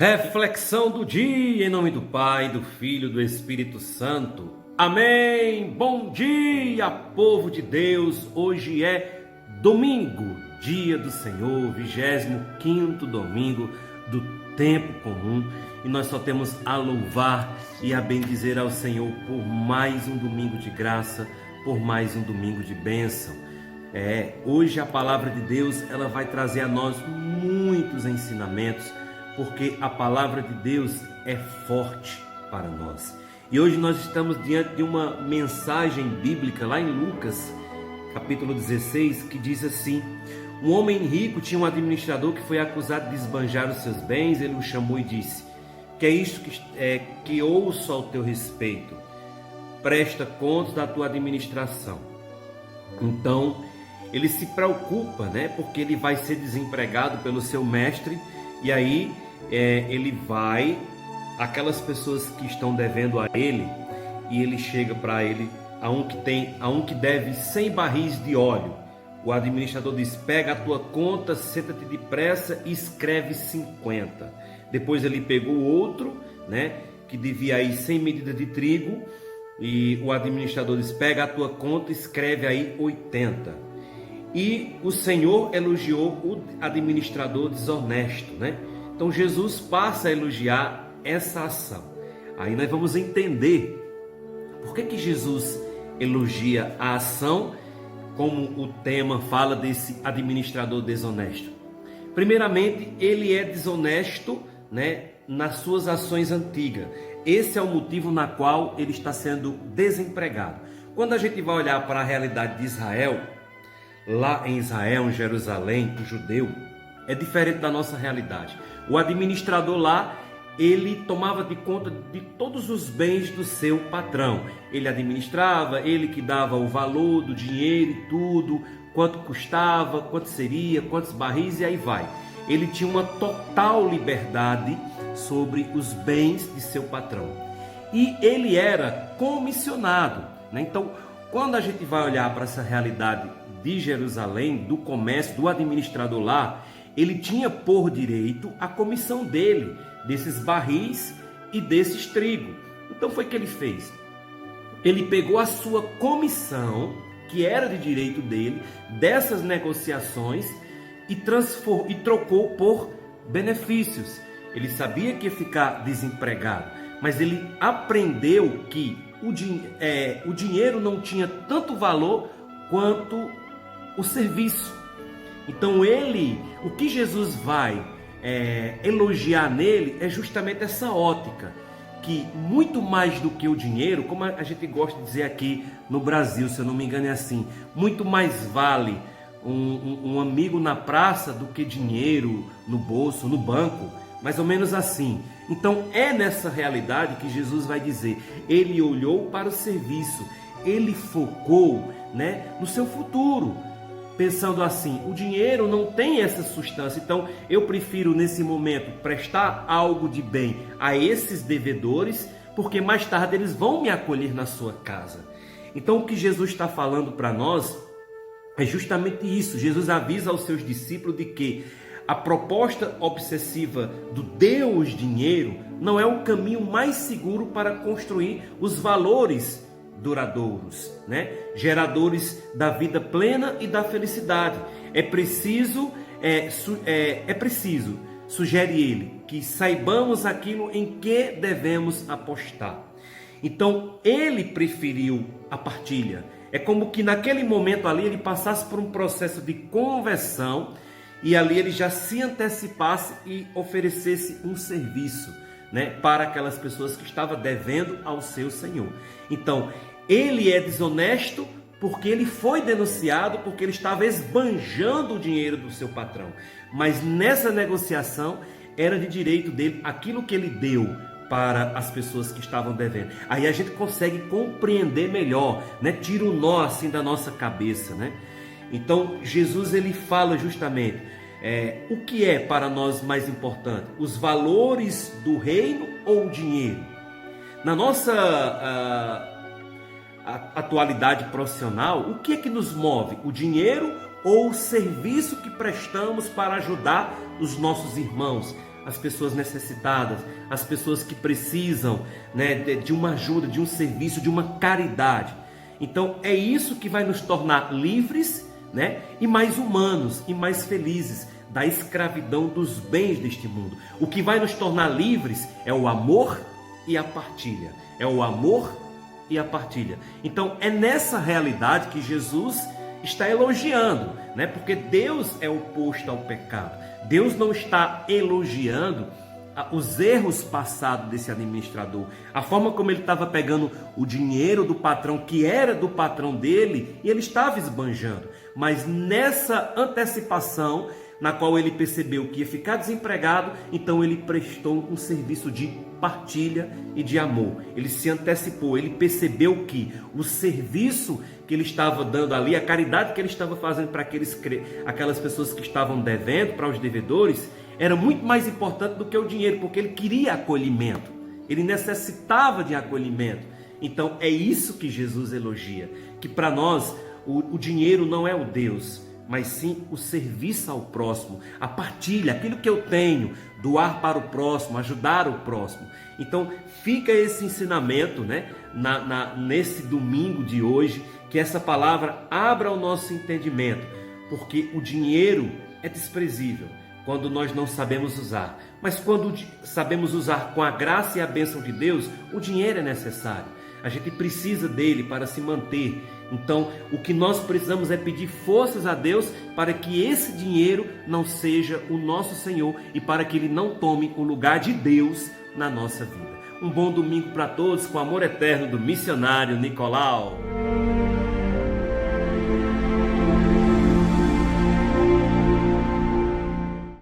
Reflexão do dia em nome do Pai, do Filho e do Espírito Santo. Amém! Bom dia, povo de Deus! Hoje é domingo, dia do Senhor, 25º domingo do tempo comum. E nós só temos a louvar e a bendizer ao Senhor por mais um domingo de graça, por mais um domingo de bênção. Hoje a palavra de Deus ela vai trazer a nós muitos ensinamentos, porque a palavra de Deus é forte para nós. E hoje nós estamos diante de uma mensagem bíblica lá em Lucas, capítulo 16, que diz assim: um homem rico tinha um administrador que foi acusado de esbanjar os seus bens. Ele o chamou e disse: que é isto que ouço ao teu respeito? Presta contas da tua administração. Então ele se preocupa, porque ele vai ser desempregado pelo seu mestre. E aí ele vai, aquelas pessoas que estão devendo a ele, e ele chega para ele, a um que deve 100 barris de óleo. O administrador diz: pega a tua conta, senta-te depressa e escreve 50. Depois ele pegou outro, que devia aí 100 medidas de trigo, e o administrador diz: pega a tua conta, escreve aí 80. E o Senhor elogiou o administrador desonesto, Então Jesus passa a elogiar essa ação. Aí nós vamos entender por que Jesus elogia a ação, como o tema fala desse administrador desonesto. Primeiramente, ele é desonesto, nas suas ações antigas. Esse é o motivo na qual ele está sendo desempregado. Quando a gente vai olhar para a realidade de Israel, lá em Israel, em Jerusalém, o judeu, é diferente da nossa realidade. O administrador lá, ele tomava de conta de todos os bens do seu patrão. Ele administrava, ele que dava o valor do dinheiro e tudo, quanto custava, quanto seria, quantos barris e aí vai. Ele tinha uma total liberdade sobre os bens de seu patrão. E ele era comissionado, Então, quando a gente vai olhar para essa realidade de Jerusalém, do comércio, do administrador lá, ele tinha por direito a comissão dele, desses barris e desses trigo. Então foi o que ele fez. Ele pegou a sua comissão, que era de direito dele, dessas negociações, e trocou por benefícios. Ele sabia que ia ficar desempregado, mas ele aprendeu que o dinheiro não tinha tanto valor quanto o serviço. Então o que Jesus vai elogiar nele é justamente essa ótica, que muito mais do que o dinheiro, como a gente gosta de dizer aqui no Brasil, se eu não me engano é assim, muito mais vale um amigo na praça do que dinheiro no bolso, no banco, mais ou menos assim. Então é nessa realidade que Jesus vai dizer, ele olhou para o serviço, ele focou, no seu futuro, pensando assim: o dinheiro não tem essa substância, então eu prefiro nesse momento prestar algo de bem a esses devedores, porque mais tarde eles vão me acolher na sua casa. Então o que Jesus está falando para nós é justamente isso. Jesus avisa aos seus discípulos de que a proposta obsessiva do Deus dinheiro não é o caminho mais seguro para construir os valores duradouros, geradores da vida plena e da felicidade. É preciso, sugere ele, que saibamos aquilo em que devemos apostar. Então ele preferiu a partilha. É como que naquele momento ali ele passasse por um processo de conversão e ali ele já se antecipasse e oferecesse um serviço, para aquelas pessoas que estavam devendo ao seu Senhor. Então ele é desonesto porque ele foi denunciado, porque ele estava esbanjando o dinheiro do seu patrão. Mas nessa negociação era de direito dele aquilo que ele deu para as pessoas que estavam devendo. Aí a gente consegue compreender melhor, tira o nó assim da nossa cabeça, Então Jesus ele fala justamente o que é para nós mais importante, os valores do reino ou o dinheiro? Na nossa atualidade profissional, o que é que nos move? O dinheiro ou o serviço que prestamos para ajudar os nossos irmãos, as pessoas necessitadas, as pessoas que precisam, né, de uma ajuda, de um serviço, de uma caridade. Então é isso que vai nos tornar livres, né, e mais humanos e mais felizes da escravidão dos bens deste mundo. O que vai nos tornar livres é o amor e a partilha. É o amor e a partilha. Então é nessa realidade que Jesus está elogiando, né? Porque Deus é oposto ao pecado. Deus não está elogiando os erros passados desse administrador, a forma como ele estava pegando o dinheiro do patrão, que era do patrão dele, e ele estava esbanjando. Mas nessa antecipação, na qual ele percebeu que ia ficar desempregado, então ele prestou um serviço de partilha e de amor. Ele se antecipou, ele percebeu que o serviço que ele estava dando ali, a caridade que ele estava fazendo para aquelas pessoas que estavam devendo, para os devedores, era muito mais importante do que o dinheiro, porque ele queria acolhimento, ele necessitava de acolhimento. Então é isso que Jesus elogia, que para nós o dinheiro não é o Deus, mas sim o serviço ao próximo, a partilha, aquilo que eu tenho, doar para o próximo, ajudar o próximo. Então fica esse ensinamento, né, nesse domingo de hoje, que essa palavra abra o nosso entendimento, porque o dinheiro é desprezível quando nós não sabemos usar, mas quando sabemos usar com a graça e a bênção de Deus, o dinheiro é necessário. A gente precisa dele para se manter. Então, o que nós precisamos é pedir forças a Deus para que esse dinheiro não seja o nosso Senhor e para que ele não tome o lugar de Deus na nossa vida. Um bom domingo para todos, com amor eterno do missionário Nicolau.